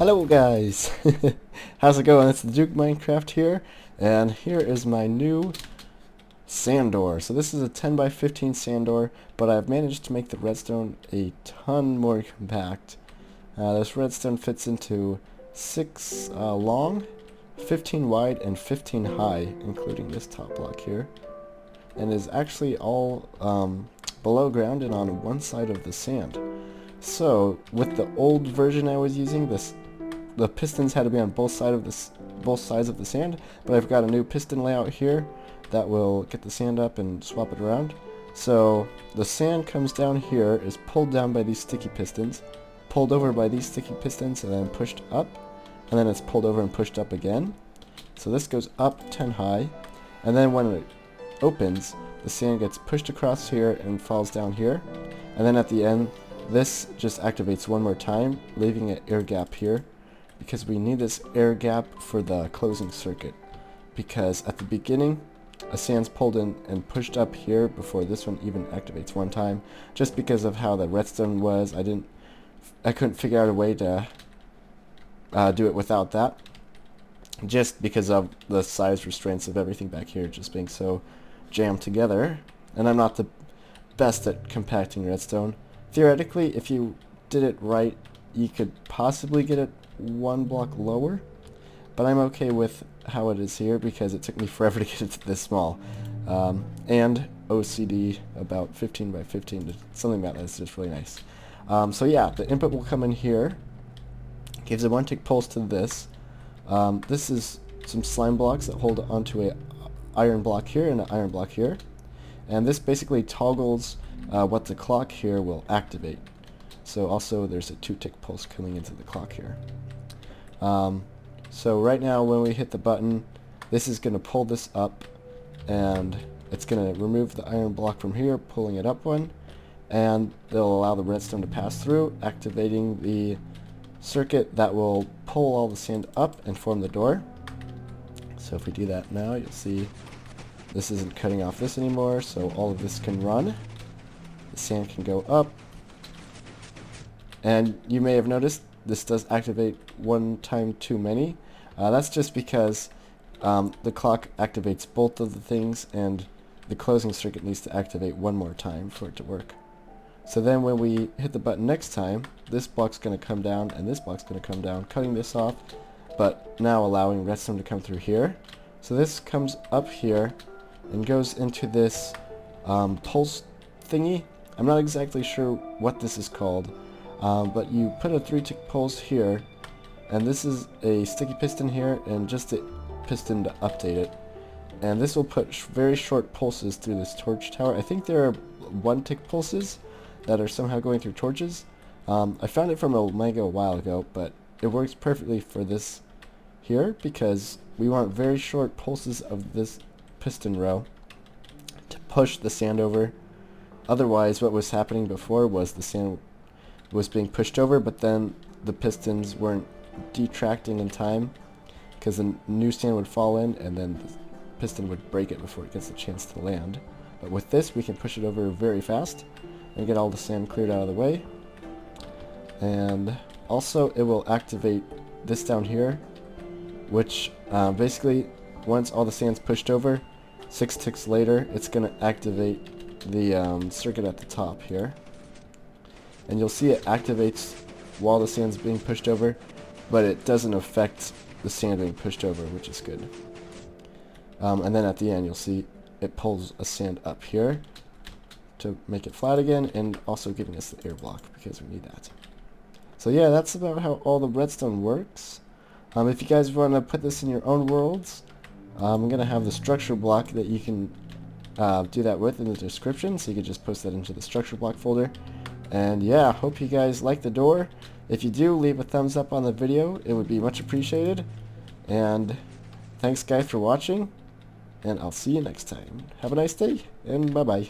Hello guys! How's it going? It's the Duke Minecraft here, and here is my new sand door. So this is a 10 by 15 sand door, but I've managed to make the redstone a ton more compact. This redstone fits into 6 long, 15 wide, and 15 high, including this top block here, and is actually all below ground and on one side of the sand. So with the old version I was using, the pistons had to be on both sides of the sand, but I've got a new piston layout here that will get the sand up and swap it around. So the sand comes down here, is pulled down by these sticky pistons, pulled over by these sticky pistons, and then pushed up, and then it's pulled over and pushed up again. So this goes up 10 high, and then when it opens, the sand gets pushed across here and falls down here, and then at the end this just activates one more time, leaving an air gap here, because we need this air gap for the closing circuit, because at the beginning a sand's pulled in and pushed up here before this one even activates one time, just because of how the redstone was. I couldn't figure out a way to do it without that, just because of the size restraints of everything back here just being so jammed together, and I'm not the best at compacting redstone. Theoretically, if you did it right, you could possibly get it one block lower, but I'm okay with how it is here because it took me forever to get it this small, and OCD about 15 by 15, something about that is just really nice. So yeah, the input will come in here, gives a 1-tick pulse to this. This is some slime blocks that hold onto a iron block here and an iron block here, and this basically toggles what the clock here will activate. So also there's a 2-tick pulse coming into the clock here. So right now when we hit the button, this is going to pull this up, and it's going to remove the iron block from here, pulling it up one, and they'll allow the redstone to pass through, activating the circuit that will pull all the sand up and form the door. So if we do that now, you'll see this isn't cutting off this anymore, so all of this can run. The sand can go up, and you may have noticed this does activate one time too many. That's just because the clock activates both of the things, and the closing circuit needs to activate one more time for it to work. So then when we hit the button next time, this block's going to come down and this block's going to come down, cutting this off, but now allowing redstone to come through here. So this comes up here and goes into this pulse thingy. I'm not exactly sure what this is called, but you put a 3-tick pulse here, and this is a sticky piston here and just a piston to update it. And this will put very short pulses through this torch tower. I think there are 1-tick pulses that are somehow going through torches. I found it from a manga a while ago, but it works perfectly for this here because we want very short pulses of this piston row to push the sand over. Otherwise, what was happening before was the sand was being pushed over, but then the pistons weren't detracting in time because the new sand would fall in and then the piston would break it before it gets a chance to land. But with this, we can push it over very fast and get all the sand cleared out of the way. And also it will activate this down here, which basically once all the sand's pushed over, 6 ticks later, it's going to activate the circuit at the top here. And you'll see it activates while the sand's being pushed over, but it doesn't affect the sand being pushed over, which is good. And then at the end, you'll see it pulls a sand up here to make it flat again, and also giving us the air block because we need that. So yeah, that's about how all the redstone works. If you guys want to put this in your own worlds, I'm going to have the structure block that you can do that with in the description, so you can just post that into the structure block folder. And yeah, hope you guys like the door. If you do, leave a thumbs up on the video, it would be much appreciated. And thanks guys for watching, and I'll see you next time. Have a nice day, and bye bye.